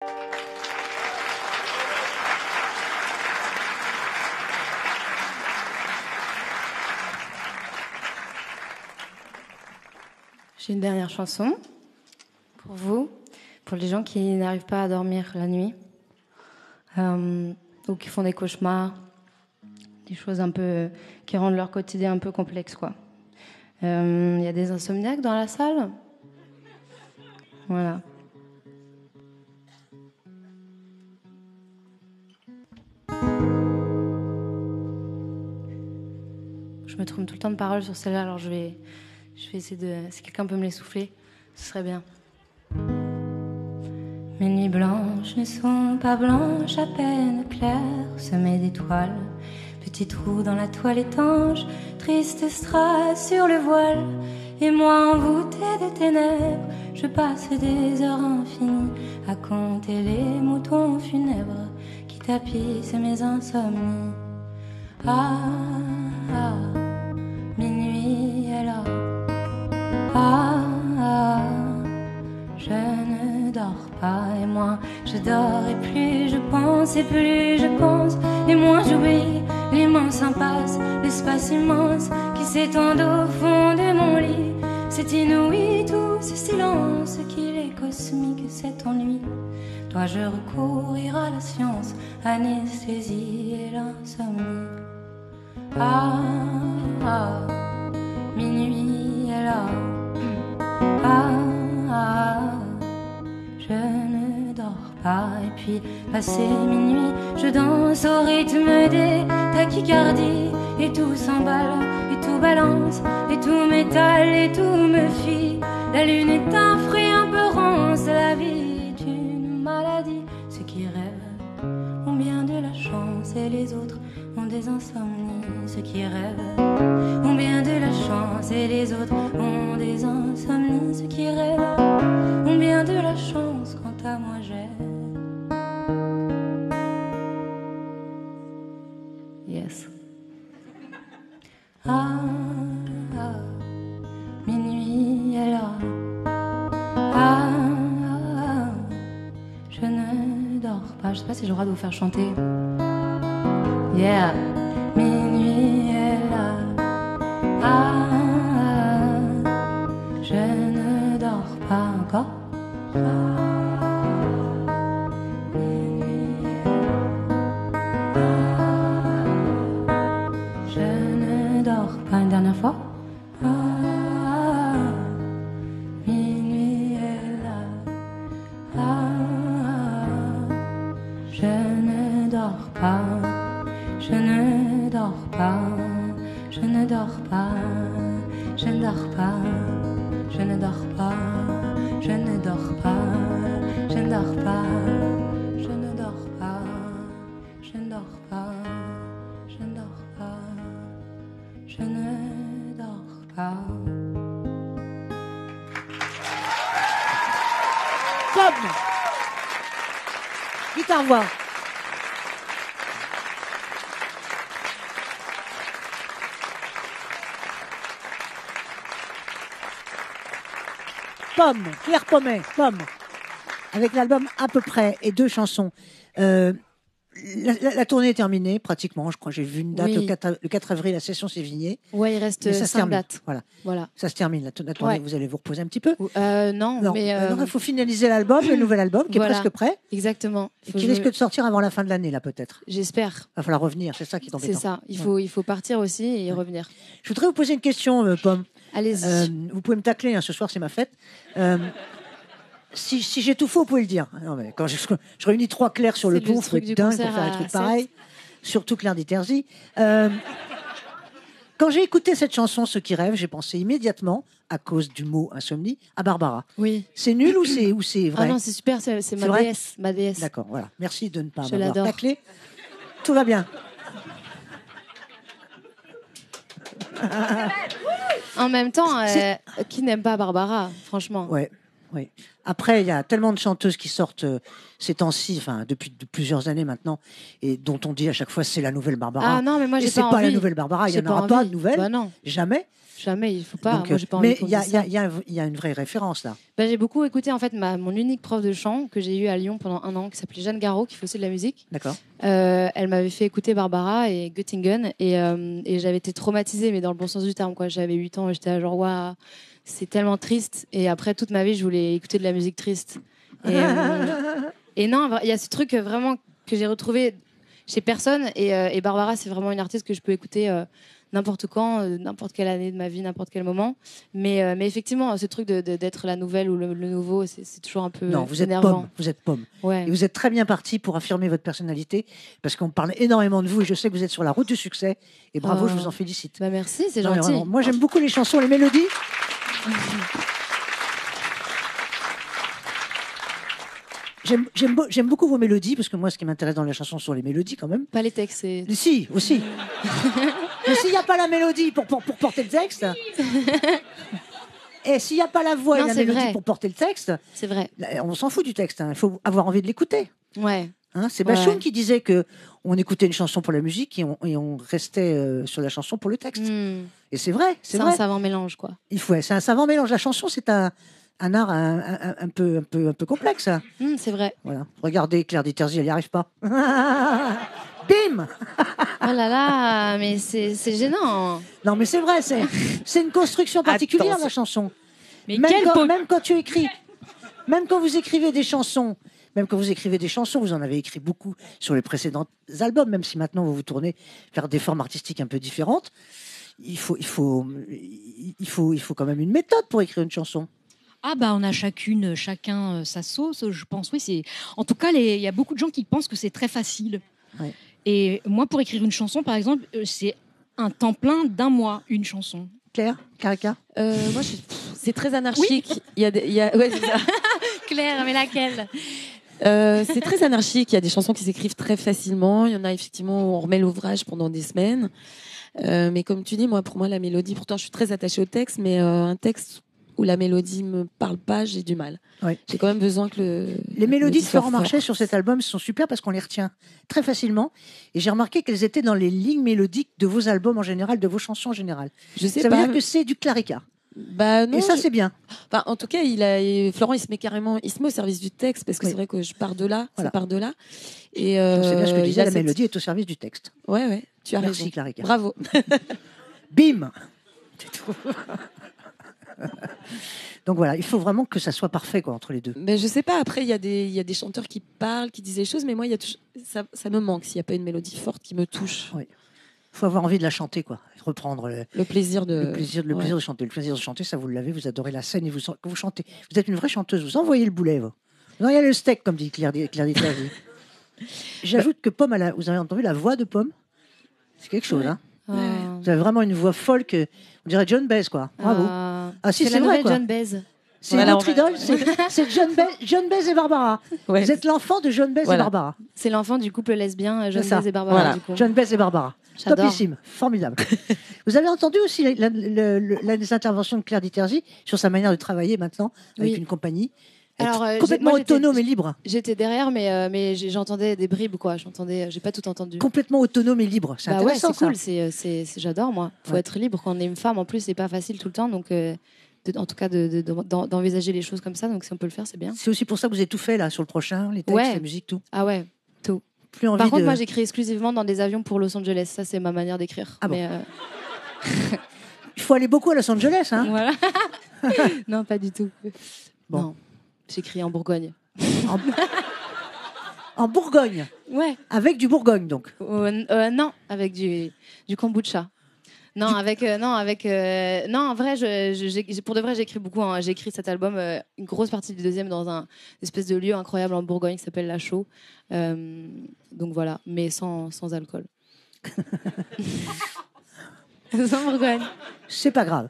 J'ai une dernière chanson pour vous, pour les gens qui n'arrivent pas à dormir la nuit, ou qui font des cauchemars, des choses un peu qui rendent leur quotidien un peu complexe, quoi. Y a des insomniaques dans la salle? Voilà. Je me trompe tout le temps de paroles sur celle-là, alors je vais essayer de... Si quelqu'un peut me les souffler, ce serait bien. Mes nuits blanches ne sont pas blanches, à peine claires, semées d'étoiles. Petit trou dans la toile étanche, triste strass sur le voile. Et moi envoûtée de ténèbres, je passe des heures infinies à compter les moutons funèbres qui tapissent mes insomnies. Ah, ah, minuit est là. Ah, ah, je ne dors pas et moi je dors et plus je pense et plus je pense et moins j'oublie l'immense impasse, l'espace immense qui s'étend au fond de mon lit. C'est inouï tout ce silence qu'il est cosmique cet ennui. Dois-je recourir à la science, anesthésie et l'insomnie? Ah, ah, minuit est là. Ah, ah, je ne dors pas. Et puis, passé minuit, je danse au rythme des tachycardies. Et tout s'emballe, et tout balance, et tout m'étale, et tout me fuit. La lune est un fruit, un peu rance. La vie est une maladie. Ceux qui rêvent ont bien de la chance, et les autres ont des insomnies. Ceux qui rêvent ont bien de la chance, et les autres ont des insomnies. Ceux qui rêvent ont bien de la chance, quant à moi j'ai... Yes. Ah, ah, minuit est là. Ah, ah, je ne dors pas. Je sais pas si j'ai le droit de vous faire chanter. Yeah. Minuit est là. Ah, ah, je ne dors pas encore. Minuit est là. Je ne dors pas une dernière fois. Minuit est là. Je ne dors pas. Je ne dors pas, je ne dors pas, je ne dors pas, je ne dors pas, je ne dors pas, je ne dors pas, je ne dors pas, je ne dors pas, je ne dors pas, je ne dors pas. Pomme, guitare-voix. Pomme, Claire Pommet, Pomme, avec l'album À peu près et 2 chansons. La tournée est terminée, pratiquement. Je crois que j'ai vu une date, oui. le 4 avril, la session s'est vignée. Ouais, il reste 5 dates. Voilà. Ça se termine, la tournée, ouais. Vous allez vous reposer un petit peu. Non, mais... il faut finaliser l'album, le nouvel album, qui est presque prêt. Exactement. Et qui risque de sortir avant la fin de l'année, là, peut-être. J'espère. Il va falloir revenir, c'est ça qui est embêtant. C'est ça, il faut partir aussi et revenir. Je voudrais vous poser une question, Pomme. Allez-y. Vous pouvez me tacler, hein, ce soir, c'est ma fête. Si j'ai tout faux, vous pouvez le dire. Non, mais quand je réunis 3 Claires sur le pont, il faut être dingue pour faire un truc pareil. Surtout Claire Diterzi. Quand j'ai écouté cette chanson, Ceux qui rêvent, j'ai pensé immédiatement, à cause du mot insomnie, à Barbara. Oui. C'est nul ou c'est vrai? Ah non, c'est super, c'est ma déesse. Ma déesse. D'accord, voilà. Merci de ne pas Je m'avoir l'adore. taclé. Tout va bien. En même temps, qui n'aime pas Barbara, franchement? Ouais. Oui. Après, il y a tellement de chanteuses qui sortent ces temps-ci, enfin depuis plusieurs années maintenant, et dont on dit à chaque fois c'est la nouvelle Barbara. Ah non, mais moi j'ai et c'est pas pas envie. la nouvelle Barbara, il y en aura pas de nouvelle. Bah non. Jamais. Jamais, il faut pas. Donc, moi j'ai pas envie. Mais il y a une vraie référence là. Bah, j'ai beaucoup écouté en fait mon unique prof de chant que j'ai eu à Lyon pendant 1 an, qui s'appelait Jeanne Garot, qui fait aussi de la musique. D'accord. Elle m'avait fait écouter Barbara et Göttingen et j'avais été traumatisée, mais dans le bon sens du terme, quoi. J'avais 8 ans et j'étais là, genre waouh, c'est tellement triste. Et après toute ma vie, je voulais écouter de la musique triste. Et non, il y a ce truc vraiment que j'ai retrouvé chez personne. Et Barbara, c'est vraiment une artiste que je peux écouter n'importe quand, n'importe quelle année de ma vie, n'importe quel moment. Mais effectivement, ce truc d'être la nouvelle ou le nouveau, c'est toujours un peu énervant. Vous êtes pomme. Ouais. Et vous êtes très bien parti pour affirmer votre personnalité, parce qu'on parle énormément de vous et je sais que vous êtes sur la route du succès. Et bravo, je vous en félicite. Bah merci, c'est gentil. Vraiment. Moi, j'aime beaucoup les chansons, les mélodies. J'aime beaucoup vos mélodies, parce que moi, ce qui m'intéresse dans les chansons sont les mélodies quand même. Pas les textes. Si, aussi. Mais s'il n'y a pas la mélodie pour porter le texte, et s'il n'y a pas la voix et la mélodie pour porter le texte, c'est vrai. On s'en fout du texte. Il faut avoir envie de l'écouter. Ouais. C'est Bachoum qui disait que on écoutait une chanson pour la musique et on restait sur la chanson pour le texte. Et c'est vrai. C'est un savant mélange, quoi. C'est un savant mélange. La chanson, c'est un art un peu complexe. C'est vrai. Voilà. Regardez, Claire Deterzy, elle n'y arrive pas. Bim. Oh là là, mais c'est gênant. Non, mais c'est vrai, c'est une construction particulière, la chanson. Mais même quand tu écris, même quand vous écrivez des chansons, vous en avez écrit beaucoup sur les précédents albums, même si maintenant vous vous tournez vers des formes artistiques un peu différentes. Il faut quand même une méthode pour écrire une chanson. Ah bah on a chacun sa sauce, je pense. Oui, en tout cas il y a beaucoup de gens qui pensent que c'est très facile. Ouais. Et moi, pour écrire une chanson, par exemple, c'est un temps plein d'1 mois, une chanson. Claire, Carica. Moi, c'est très anarchique. Oui. Ouais, c'est ça. Claire, mais laquelle? C'est très anarchique. Il y a des chansons qui s'écrivent très facilement. Il y en a effectivement où on remet l'ouvrage pendant des semaines. Mais comme tu dis, pour moi, la mélodie. Pourtant, je suis très attachée au texte, mais un texte où la mélodie me parle pas, j'ai du mal. Oui. J'ai quand même besoin que les mélodies de Florent Marchais sur cet album sont super parce qu'on les retient très facilement. Et j'ai remarqué qu'elles étaient dans les lignes mélodiques de vos albums en général, de vos chansons en général. Ça veut dire que c'est du clarica. Bah non, et ça c'est bien. Enfin, en tout cas, Florent, il se met au service du texte parce que c'est vrai que je pars de là, ça part de là. Et c'est bien ce que je disais, la mélodie est au service du texte. Ouais, tu as Merci, raison. Clarica. Bravo. Bim. C'est tout. Donc voilà, il faut vraiment que ça soit parfait entre les deux. Mais je sais pas, après il y a des chanteurs qui parlent, qui disent des choses, mais moi ça me manque s'il n'y a pas une mélodie forte qui me touche. Oui. Il faut avoir envie de la chanter, reprendre le plaisir de plaisir de chanter. Le plaisir de chanter, ça vous l'avez, vous adorez la scène et vous chantez. Vous êtes une vraie chanteuse, vous envoyez le boulet. Vous envoyez le steak, comme dit Claire Deterzy. J'ajoute que Pomme, vous avez entendu la voix de Pomme? C'est quelque chose, hein. Vous avez vraiment une voix folk, on dirait John Baez, quoi. Bravo. Si, c'est vrai, John Baez. C'est notre idole, c'est John Baez et Barbara. Ouais. Vous êtes l'enfant de John Baez et Barbara. C'est l'enfant du couple lesbien John Baez et Barbara. Voilà. Du coup. John Baez et Barbara. J'adore. Topissime, formidable. Vous avez entendu aussi les interventions de Claire Deterzy sur sa manière de travailler maintenant avec une compagnie. Alors, complètement autonome et libre. J'étais derrière, mais j'entendais des bribes, quoi. J'ai pas tout entendu. Complètement autonome et libre. C'est intéressant. Ouais, c'est cool. J'adore, moi. Faut être libre quand on est une femme. En plus, c'est pas facile tout le temps, donc en tout cas d'envisager les choses comme ça. Donc si on peut le faire, c'est bien. C'est aussi pour ça que vous avez tout fait là sur le prochain, les textes, la musique, tout. Ah ouais, tout. Par contre, moi, j'écris exclusivement dans des avions pour Los Angeles. Ça, c'est ma manière d'écrire. Ah bon. Il faut aller beaucoup à Los Angeles, hein. Voilà. Non, pas du tout. Bon. Non. J'écris en Bourgogne. En Bourgogne? Ouais. Avec du Bourgogne, donc? Non, avec du kombucha. Non, en vrai, pour de vrai, j'écris beaucoup. Hein. J'ai écrit cet album, une grosse partie du deuxième, dans un espèce de lieu incroyable en Bourgogne qui s'appelle La Chaux. Donc voilà, mais sans alcool. Sans Bourgogne. C'est pas grave.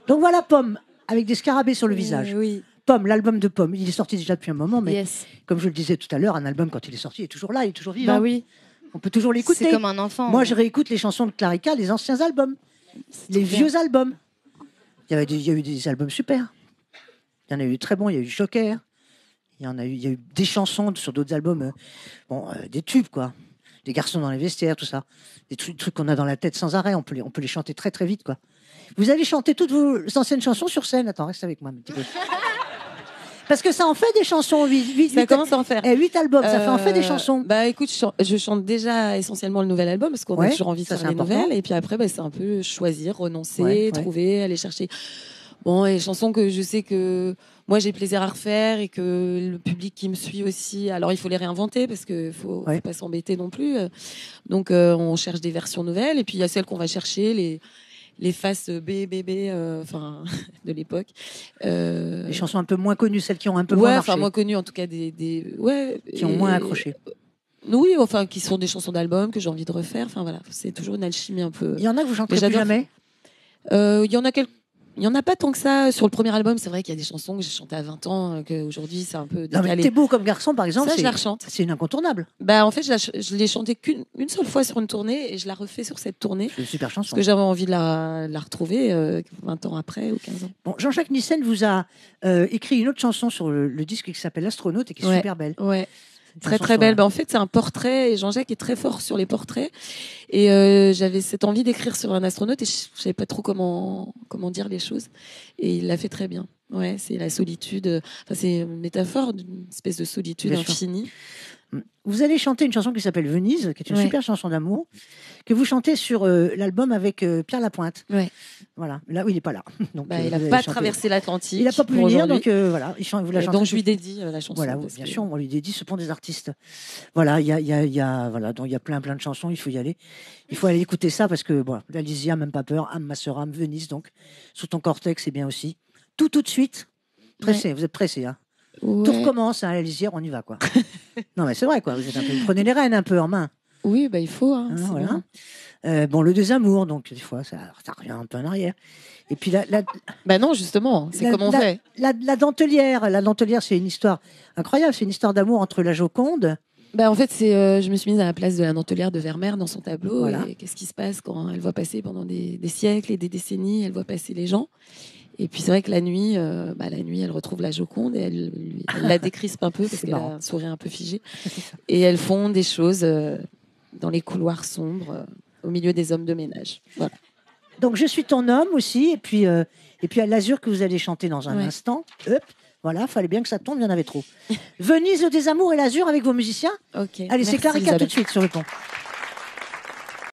Donc voilà, Pomme, avec des scarabées sur le visage. Oui. Pomme, l'album de Pomme, il est sorti déjà depuis un moment, mais comme je le disais tout à l'heure, un album, quand il est sorti, il est toujours là, il est toujours vivant. Bah oui. On peut toujours l'écouter. C'est comme un enfant. Moi, je réécoute les chansons de Clarica, les anciens albums, les vieux albums. Il y a eu des albums super. Il y en a eu très bons, il y a eu Joker. Il y a eu des chansons sur d'autres albums, des tubes, quoi. Des garçons dans les vestiaires, tout ça. Des trucs qu'on a dans la tête sans arrêt. On peut les chanter très, très vite, quoi. Vous allez chanter toutes vos anciennes chansons sur scène. Attends, reste avec moi un petit peu. Parce que ça en fait des chansons. Ça commence à en faire. 8 albums, ça fait en fait des chansons. Bah écoute, je chante déjà essentiellement le nouvel album parce qu'on a toujours envie de faire les nouvelles. Et puis après, c'est un peu choisir, renoncer, trouver, aller chercher. Bon, les chansons que je sais que moi j'ai plaisir à refaire et que le public qui me suit aussi. Alors il faut les réinventer parce que faut pas s'embêter non plus. Donc on cherche des versions nouvelles et puis il y a celles qu'on va chercher les faces BBB de l'époque. Les chansons un peu moins connues, celles qui ont un peu moins marché. Moins connues en tout cas qui ont moins accroché. Oui, enfin qui sont des chansons d'album que j'ai envie de refaire. Enfin voilà, c'est toujours une alchimie un peu. Il y en a que vous chantez plus jamais. Il y en a pas tant que ça sur le premier album. C'est vrai qu'il y a des chansons que j'ai chantées à 20 ans, qu'aujourd'hui c'est un peu décalé. T'es beau comme garçon, par exemple. Ça, je la rechante. C'est une incontournable. Bah en fait, je l'ai chantée qu'une seule fois sur une tournée et je la refais sur cette tournée. C'est une super chanson. Parce que j'avais envie de la retrouver 20 ans après ou 15 ans. Bon, Jean-Jacques Nissen vous a écrit une autre chanson sur le disque qui s'appelle L'Astronaute et qui est super belle. Ouais. Très très belle. En fait, c'est un portrait et Jean-Jacques est très fort sur les portraits. Et j'avais cette envie d'écrire sur un astronaute et je savais pas trop comment dire les choses. Et il l'a fait très bien. Ouais, c'est la solitude. C'est une métaphore d'une espèce de solitude infinie. Vous allez chanter une chanson qui s'appelle Venise, qui est une super chanson d'amour, que vous chantez sur l'album avec Pierre Lapointe. Ouais. Voilà. Là, il n'est pas là. Donc, il n'a pas traversé l'Atlantique. Il n'a pas pu venir, donc voilà. Vous la chantez. Donc je lui dédie la chanson. Voilà, bien sûr, on lui dédie ce pont des artistes. Voilà, il y a plein de chansons. Il faut y aller. Il faut aller écouter ça parce que la Lysia, même pas peur, âme ma sœur, âme Venise, donc sous ton cortex, c'est bien aussi. Tout de suite. Pressé, vous êtes pressé, hein. Ouais. Tout recommence, à la lisière, on y va, quoi. Non, mais c'est vrai, quoi. Vous prenez les rênes un peu en main. Oui, il faut. Hein, voilà. Le désamour, donc des fois, ça revient un peu en arrière. Et puis non, justement, c'est comme on fait. La dentelière, c'est une histoire incroyable. C'est une histoire d'amour entre la Joconde. En fait, je me suis mise à la place de la dentelière de Vermeer dans son tableau. Voilà. Et qu'est-ce qui se passe quand elle voit passer pendant des siècles et des décennies, elle voit passer les gens. Et puis c'est vrai que la nuit, elle retrouve la Joconde et elle la décrispe un peu parce qu'elle a un sourire un peu figé. Et elles font des choses dans les couloirs sombres, au milieu des hommes de ménage. Voilà. Donc je suis ton homme aussi, et puis à l'azur que vous allez chanter dans un instant. Voilà, fallait bien que ça tombe, il y en avait trop. Venise, le désamour et l'azur avec vos musiciens. Ok. Allez, c'est Clarica tout de suite sur le pont.